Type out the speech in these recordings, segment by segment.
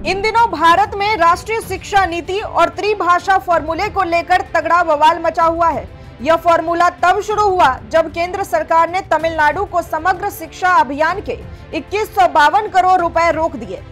इन दिनों भारत में राष्ट्रीय शिक्षा नीति और त्रिभाषा फॉर्मूले को लेकर तगड़ा बवाल मचा हुआ है। यह फॉर्मूला तब शुरू हुआ जब केंद्र सरकार ने तमिलनाडु को समग्र शिक्षा अभियान के 2152 करोड़ रुपए रोक दिए।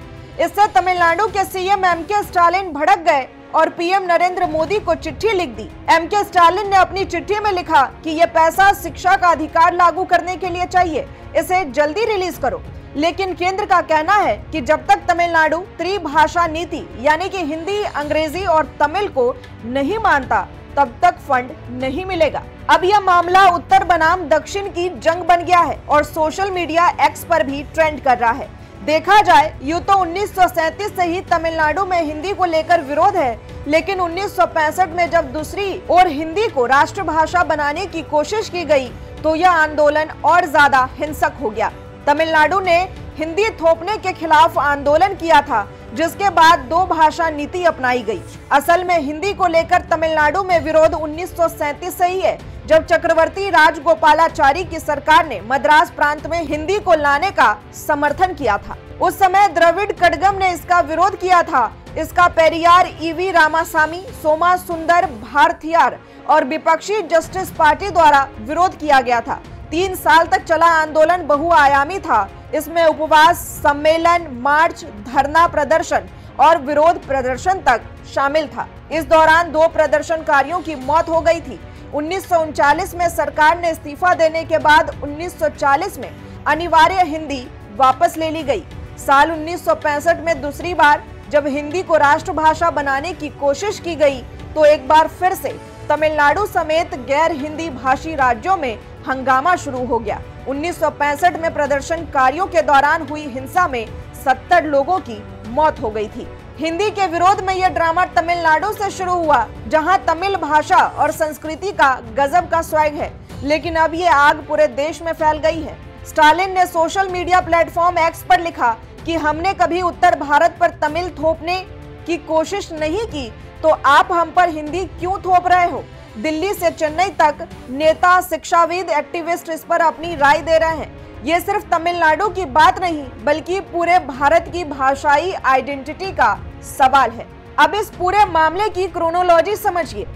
इससे तमिलनाडु के सीएम एमके स्टालिन भड़क गए और पीएम नरेंद्र मोदी को चिट्ठी लिख दी। एमके स्टालिन ने अपनी चिट्ठी में लिखा कि यह पैसा शिक्षा का अधिकार लागू करने के लिए चाहिए, इसे जल्दी रिलीज करो। लेकिन केंद्र का कहना है कि जब तक तमिलनाडु त्रिभाषा नीति यानी कि हिंदी, अंग्रेजी और तमिल को नहीं मानता तब तक फंड नहीं मिलेगा। अब यह मामला उत्तर बनाम दक्षिण की जंग बन गया है और सोशल मीडिया एक्स पर भी ट्रेंड कर रहा है। देखा जाए यूं तो 1937 से ही तमिलनाडु में हिंदी को लेकर विरोध है, लेकिन 1965 में जब दूसरी ओर हिंदी को राष्ट्रभाषा बनाने की कोशिश की गई तो यह आंदोलन और ज्यादा हिंसक हो गया। तमिलनाडु ने हिंदी थोपने के खिलाफ आंदोलन किया था, जिसके बाद दो भाषा नीति अपनाई गई। असल में हिंदी को लेकर तमिलनाडु में विरोध 1937 से ही है, जब चक्रवर्ती राजगोपालाचारी की सरकार ने मद्रास प्रांत में हिंदी को लाने का समर्थन किया था। उस समय द्रविड़ कड़गम ने इसका विरोध किया था। इसका पेरियार, ईवी रामासामी, सोमा सुंदर भारथियार और विपक्षी जस्टिस पार्टी द्वारा विरोध किया गया था। 3 साल तक चला आंदोलन बहुआयामी था। इसमें उपवास, सम्मेलन, मार्च, धरना प्रदर्शन और विरोध प्रदर्शन तक शामिल था। इस दौरान 2 प्रदर्शनकारियों की मौत हो गई थी। 1939 में सरकार ने इस्तीफा देने के बाद 1940 में अनिवार्य हिंदी वापस ले ली गई। साल 1965 में दूसरी बार जब हिंदी को राष्ट्रभाषा बनाने की कोशिश की गई तो एक बार फिर से तमिलनाडु समेत गैर हिंदी भाषी राज्यों में हंगामा शुरू हो गया। 1965 में प्रदर्शनकारियों के दौरान हुई हिंसा में 70 लोगों की मौत हो गई थी। हिंदी के विरोध में यह ड्रामा तमिलनाडु से शुरू हुआ, जहां तमिल भाषा और संस्कृति का गजब का स्वैग है, लेकिन अब ये आग पूरे देश में फैल गई है। स्टालिन ने सोशल मीडिया प्लेटफॉर्म एक्स पर लिखा कि हमने कभी उत्तर भारत पर तमिल थोपने की कोशिश नहीं की, तो आप हम पर हिंदी क्यों थोप रहे हो? दिल्ली से चेन्नई तक नेता, शिक्षाविद, एक्टिविस्ट इस पर अपनी राय दे रहे हैं। ये सिर्फ तमिलनाडु की बात नहीं, बल्कि पूरे भारत की भाषाई आइडेंटिटी का सवाल है। अब इस पूरे मामले की क्रोनोलॉजी समझिए।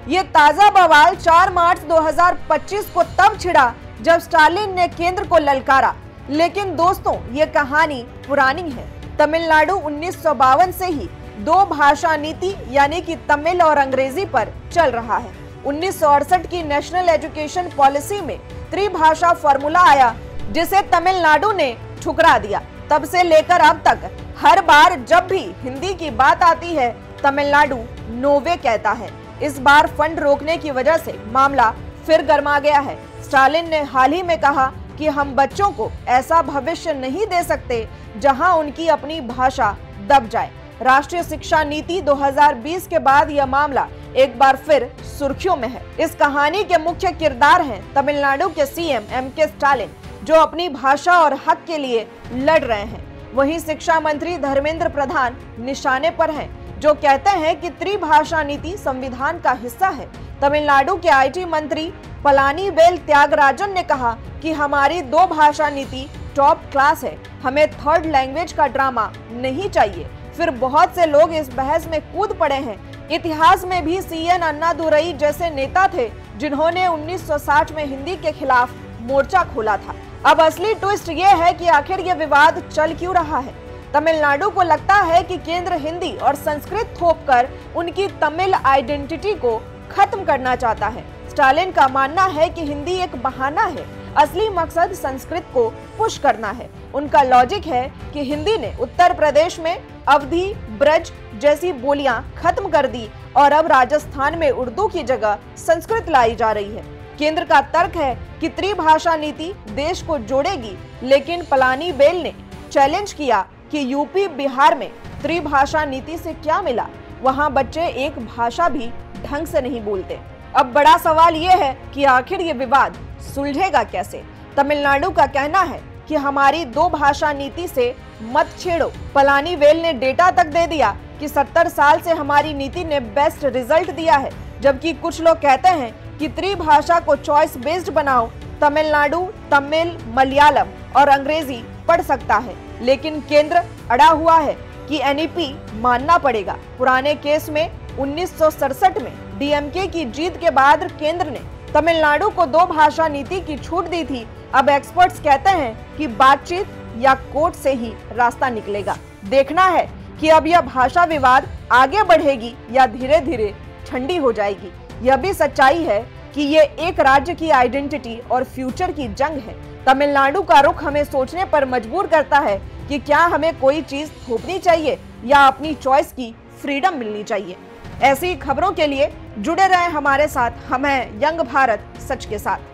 ये ताजा बवाल 4 मार्च 2025 को तब छिड़ा जब स्टालिन ने केंद्र को ललकारा। लेकिन दोस्तों, ये कहानी पुरानी है। तमिलनाडु 1952 से ही 2 भाषा नीति यानी कि तमिल और अंग्रेजी पर चल रहा है। 1968 की नेशनल एजुकेशन पॉलिसी में त्रिभाषा फॉर्मूला आया, जिसे तमिलनाडु ने ठुकरा दिया। तब से लेकर अब तक हर बार जब भी हिंदी की बात आती है, तमिलनाडु नोवे कहता है। इस बार फंड रोकने की वजह से मामला फिर गर्मा गया है। स्टालिन ने हाल ही में कहा कि हम बच्चों को ऐसा भविष्य नहीं दे सकते जहां उनकी अपनी भाषा दब जाए। राष्ट्रीय शिक्षा नीति 2020 के बाद यह मामला एक बार फिर सुर्खियों में है। इस कहानी के मुख्य किरदार हैं तमिलनाडु के सीएम एमके स्टालिन, जो अपनी भाषा और हक के लिए लड़ रहे हैं। वहीं शिक्षा मंत्री धर्मेंद्र प्रधान निशाने पर हैं, जो कहते हैं कि त्रिभाषा नीति संविधान का हिस्सा है। तमिलनाडु के आईटी मंत्री पलानीवेल त्यागराजन ने कहा कि हमारी 2 भाषा नीति टॉप क्लास है, हमें थर्ड लैंग्वेज का ड्रामा नहीं चाहिए। फिर बहुत से लोग इस बहस में कूद पड़े हैं। इतिहास में भी सीएन अन्नादुरई जैसे नेता थे, जिन्होंने 1960 में हिंदी के खिलाफ मोर्चा खोला था। अब असली ट्विस्ट ये है कि आखिर ये विवाद चल क्यों रहा है। तमिलनाडु को लगता है कि केंद्र हिंदी और संस्कृत थोपकर उनकी तमिल आइडेंटिटी को खत्म करना चाहता है। स्टालिन का मानना है कि हिंदी एक बहाना है, असली मकसद संस्कृत को पुश करना है। उनका लॉजिक है कि हिंदी ने उत्तर प्रदेश में अवधी, ब्रज जैसी बोलियां खत्म कर दी और अब राजस्थान में उर्दू की जगह संस्कृत लाई जा रही है। केंद्र का तर्क है कि त्रिभाषा नीति देश को जोड़ेगी, लेकिन पलानीवेल ने चैलेंज किया कि यूपी, बिहार में त्रिभाषा नीति से क्या मिला? वहां बच्चे एक भाषा भी ढंग से नहीं बोलते। अब बड़ा सवाल ये है कि आखिर ये विवाद सुलझेगा कैसे? तमिलनाडु का कहना है कि हमारी 2 भाषा नीति से मत छेड़ो। पलानीवेल ने डेटा तक दे दिया कि 70 साल से हमारी नीति ने बेस्ट रिजल्ट दिया है, जबकि कुछ लोग कहते हैं कि त्रिभाषा को चॉइस बेस्ड बनाओ। तमिलनाडु तमिल, मलयालम और अंग्रेजी पढ़ सकता है, लेकिन केंद्र अड़ा हुआ है कि एनईपी मानना पड़ेगा। पुराने केस में 1967 में डीएमके की जीत के बाद केंद्र ने तमिलनाडु को 2 भाषा नीति की छूट दी थी। अब एक्सपर्ट्स कहते हैं कि बातचीत या कोर्ट से ही रास्ता निकलेगा। देखना है कि अब यह भाषा विवाद आगे बढ़ेगी या धीरे धीरे ठंडी हो जाएगी। यह भी सच्चाई है कि ये एक राज्य की आइडेंटिटी और फ्यूचर की जंग है। तमिलनाडु का रुख हमें सोचने पर मजबूर करता है कि क्या हमें कोई चीज थोपनी चाहिए या अपनी चॉइस की फ्रीडम मिलनी चाहिए। ऐसी खबरों के लिए जुड़े रहें हमारे साथ। हम हैं यंग भारत सच के साथ।